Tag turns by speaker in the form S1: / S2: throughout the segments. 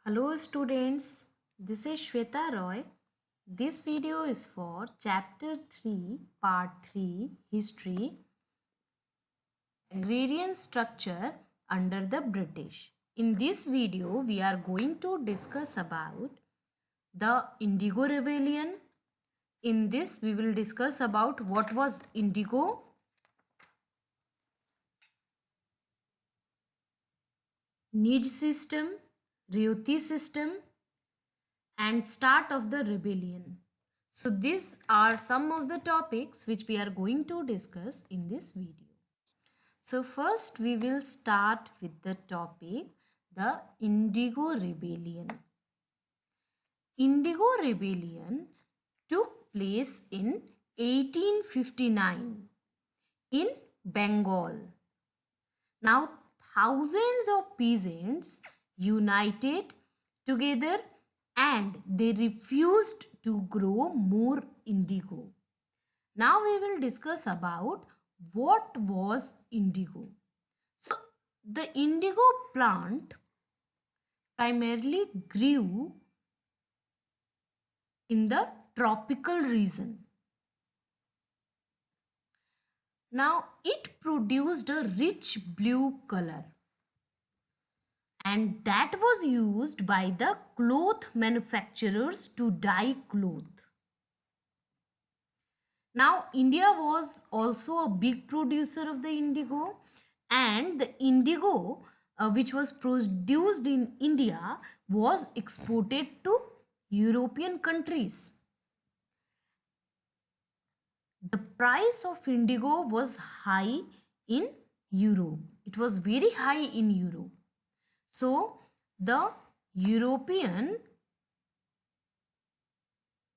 S1: Hello students, this is Shweta Roy. This video is for chapter 3, part 3, History, Agrarian Structure under the British. In this video, we are going to discuss about the Indigo Rebellion. In this, we will discuss about what was Indigo, Nij system, Rayoti system, and start of the rebellion. So these are some of the topics which we are going to discuss in this video. So first we will start with the topic the Indigo Rebellion. Indigo Rebellion took place in 1859 in Bengal. Now thousands of peasants united together and they refused to grow more indigo. Now we will discuss about what was indigo. So the indigo plant primarily grew in the tropical region. Now it produced a rich blue color and that was used by the cloth manufacturers to dye cloth. Now India was also a big producer of the indigo, and the indigo which was produced in India was exported to European countries. The price of indigo was high in Europe. It was very high in Europe. So the European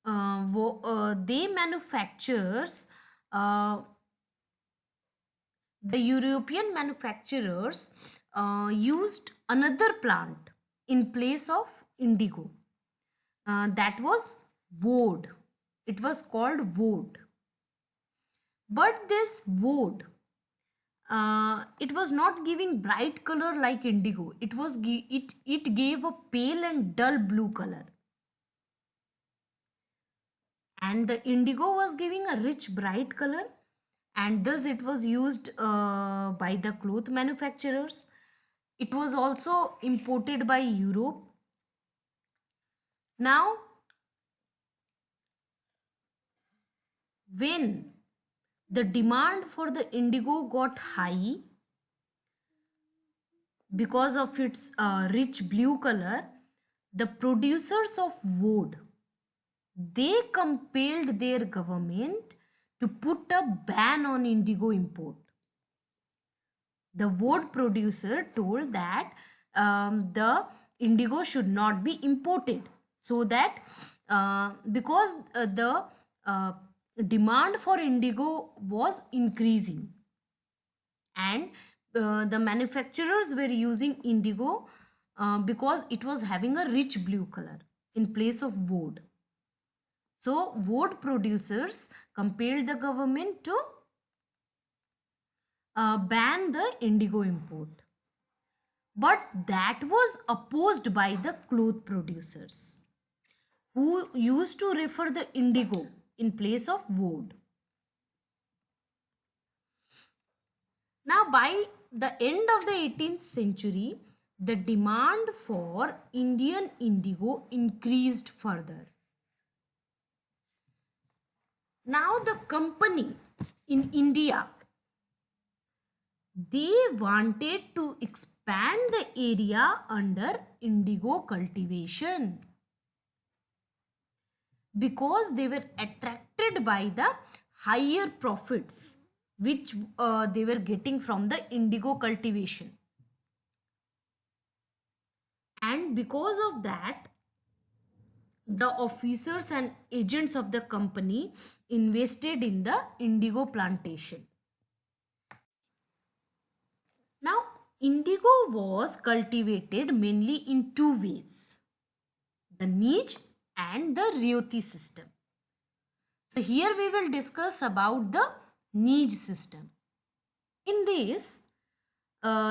S1: they manufactures the European manufacturers used another plant in place of indigo. That was woad. It was called woad. But this woad, it was not giving bright color like indigo. It gave a pale and dull blue color. And the indigo was giving a rich bright color, and thus it was used by the cloth manufacturers. It was also imported by Europe. Now when the demand for the indigo got high because of its rich blue color, the producers of wood, they compelled their government to put a ban on indigo import. The wood producer told that the indigo should not be imported, so that because the demand for indigo was increasing, and the manufacturers were using indigo because it was having a rich blue color in place of wood. So wood producers compelled the government to ban the indigo import. But that was opposed by the cloth producers, who used to refer the indigo in place of wood. Now by the end of the 18th century, the demand for Indian indigo increased further. Now the company in India, they wanted to expand the area under indigo cultivation because they were attracted by the higher profits which they were getting from the indigo cultivation. And because of that, the officers and agents of the company invested in the indigo plantation. Now, indigo was cultivated mainly in two ways: the Nij and the Rayoti system. So here we will discuss about the Nij system. In this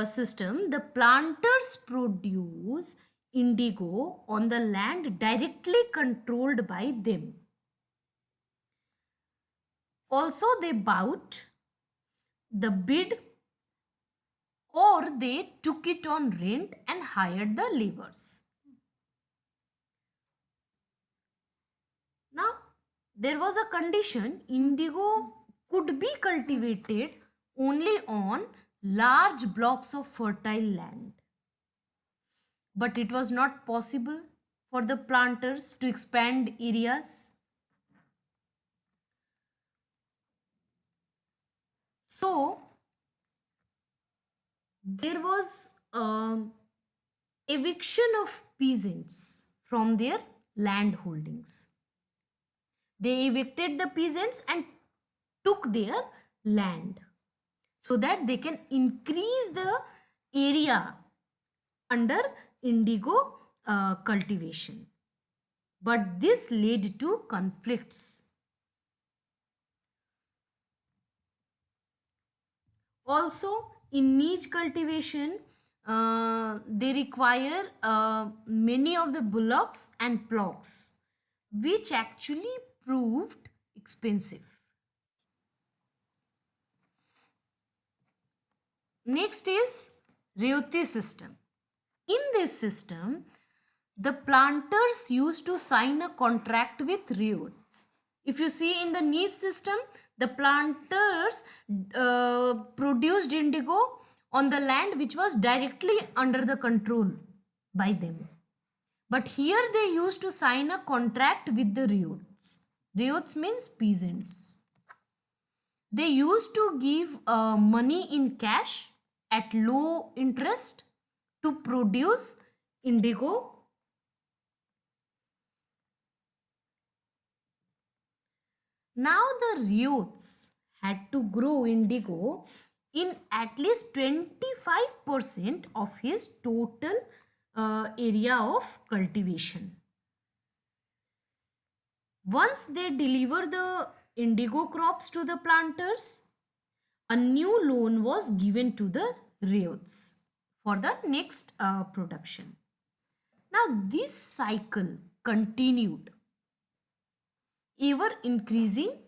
S1: system, the planters produce indigo on the land directly controlled by them. Also, they bought the bid or they took it on rent and hired the laborers. Now, there was a condition indigo could be cultivated only on large blocks of fertile land. But it was not possible for the planters to expand areas. So, there was eviction of peasants from their land holdings. They evicted the peasants and took their land so that they can increase the area under indigo cultivation. But this led to conflicts. Also, in niche cultivation, they require many of the bullocks and ploughs, which actually proved expensive. Next is Reutte system. In this system, the planters used to sign a contract with Reuttes. If you see in the niche system, the planters produced indigo on the land which was directly under the control by them. But here they used to sign a contract with the Reuttes. Reuttes means peasants. They used to give money in cash at low interest to produce indigo. Now the Reuttes had to grow indigo in at least 25% of his total area of cultivation. Once they deliver the indigo crops to the planters, a new loan was given to the Reuttes for the next production. Now this cycle continued, ever increasing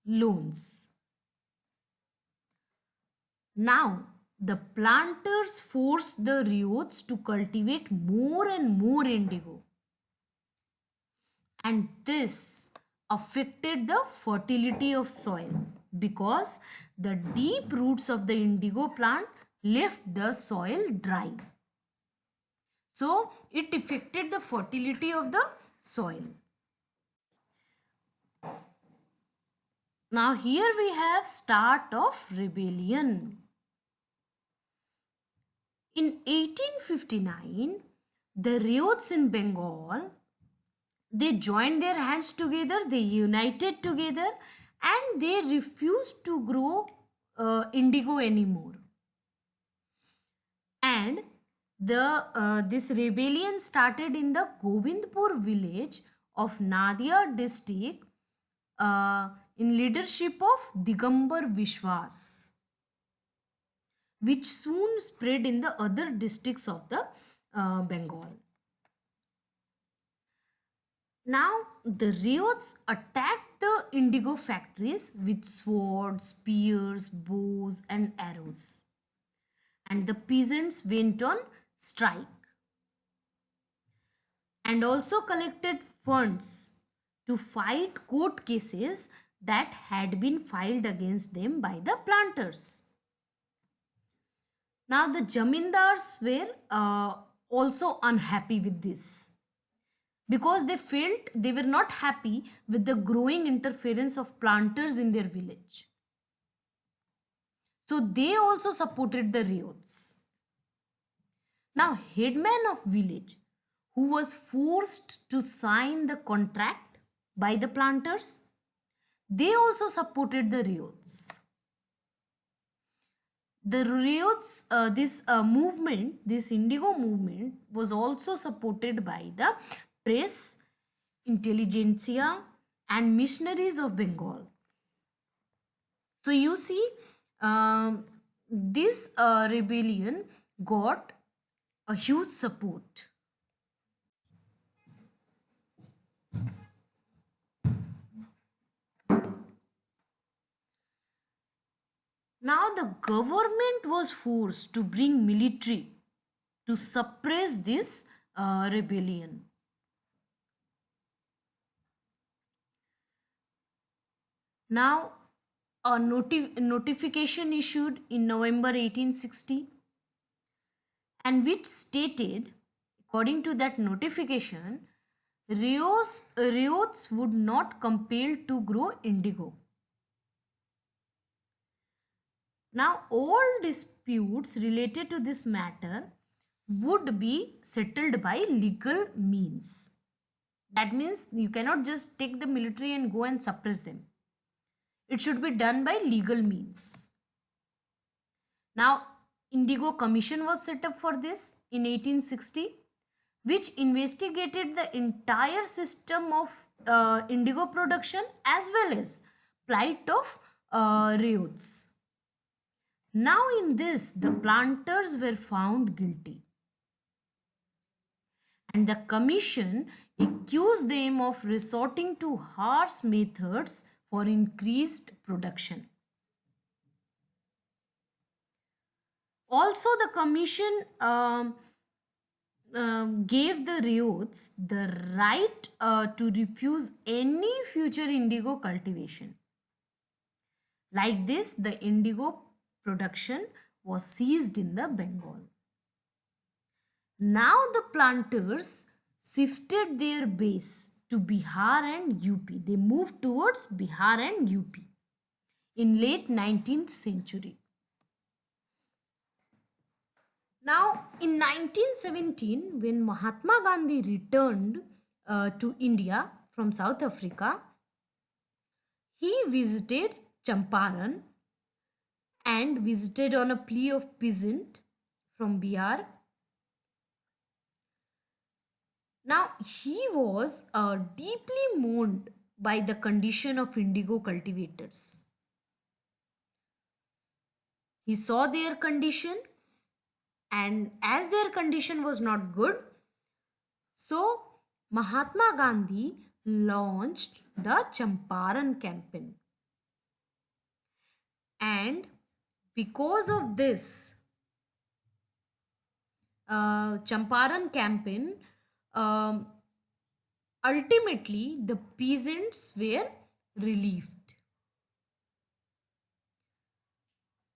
S1: loans. Now the planters forced the Reuttes to cultivate more and more indigo, and this affected the fertility of soil because the deep roots of the indigo plant left the soil dry. So it affected the fertility of the soil. Now here we have start of rebellion. In 1859, the Reuttes in Bengal, they joined their hands together, they united together, and they refused to grow indigo anymore. And this rebellion started in the Govindpur village of Nadia district in leadership of Digambar Vishwas, which soon spread in the other districts of the Bengal. Now the Reuttes attacked the indigo factories with swords, spears, bows and arrows, and the peasants went on strike and also collected funds to fight court cases that had been filed against them by the planters. Now the jamindars were also unhappy with this because they felt they were not happy with the growing interference of planters in their village. So they also supported the Reuttes. Now headman of village who was forced to sign the contract by the planters, they also supported the Reuttes. The Reuttes, this movement, this indigo movement was also supported by the press, intelligentsia and missionaries of Bengal. So you see, this rebellion got a huge support Now the government was forced to bring military to suppress this rebellion. Now, a notification issued in November 1860, and which stated, according to that notification, riots would not compel to grow indigo. Now, all disputes related to this matter would be settled by legal means. That means you cannot just take the military and go and suppress them. It should be done by legal means. Now, Indigo Commission was set up for this in 1860, which investigated the entire system of indigo production as well as plight of riots. Now, in this, the planters were found guilty, and the commission accused them of resorting to harsh methods for increased production. Also, the commission gave the riots the right to refuse any future indigo cultivation. Like this, the indigo production was seized in the Bengal. Now the planters shifted their base to Bihar and UP. They moved towards Bihar and UP in late 19th century. Now, in 1917, when Mahatma Gandhi returned to India from South Africa, he visited Champaran and visited on a plea of peasant from Bihar. Now, he was deeply moved by the condition of indigo cultivators. He saw their condition, and as their condition was not good, so Mahatma Gandhi launched the Champaran campaign. And because of this Champaran campaign, ultimately the peasants were relieved.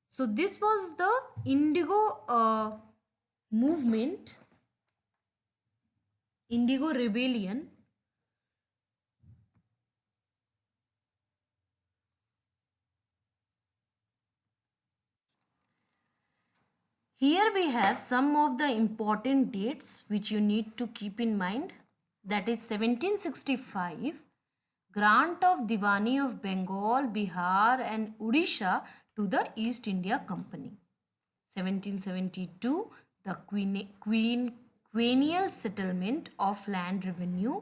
S1: So this was the indigo movement, indigo rebellion. Here we have some of the important dates which you need to keep in mind. That is 1765, grant of Diwani of Bengal, Bihar and Odisha to the East India Company. 1772, the quennial settlement of land revenue.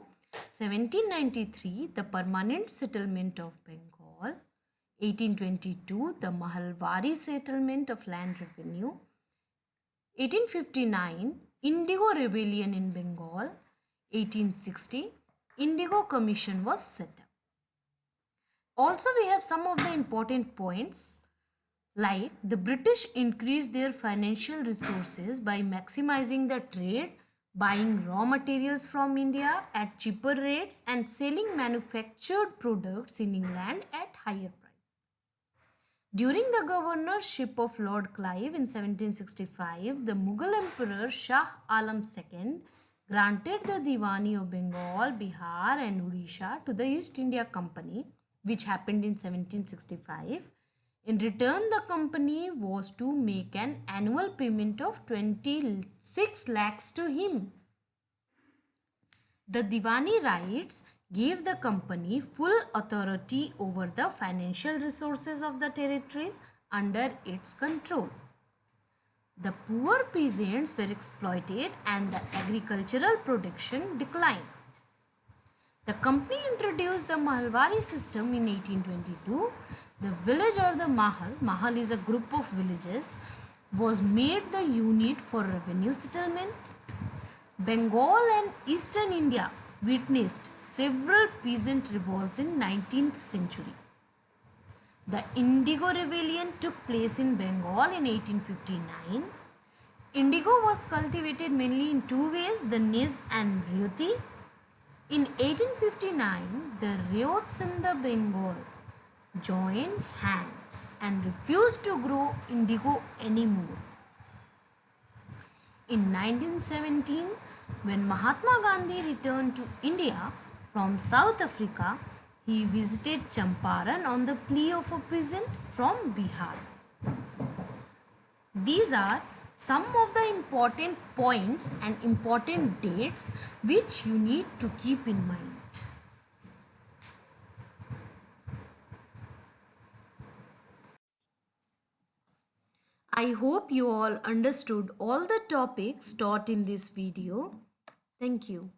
S1: 1793, the permanent settlement of Bengal. 1822, the Mahalwari settlement of land revenue. 1859, Indigo Rebellion in Bengal. 1860, Indigo Commission was set up. Also, we have some of the important points, like the British increased their financial resources by maximizing the trade, buying raw materials from India at cheaper rates and selling manufactured products in England at higher price. During the governorship of Lord Clive in 1765, the Mughal Emperor Shah Alam II granted the Diwani of Bengal, Bihar and Odisha to the East India Company, which happened in 1765. In return, the company was to make an annual payment of 26 lakhs to him. The Diwani rights gave the company full authority over the financial resources of the territories under its control. The poor peasants were exploited and the agricultural production declined. The company introduced the Mahalwari system in 1822. The village or the Mahal is a group of villages, was made the unit for revenue settlement. Bengal and Eastern India witnessed several peasant revolts in 19th century. The Indigo Rebellion took place in Bengal in 1859. Indigo was cultivated mainly in two ways, the Niz and Rayoti. In 1859, the Rayots in the Bengal joined hands and refused to grow indigo anymore. In 1917, when Mahatma Gandhi returned to India from South Africa, he visited Champaran on the plea of a peasant from Bihar. These are some of the important points and important dates which you need to keep in mind. I hope you all understood all the topics taught in this video. Thank you.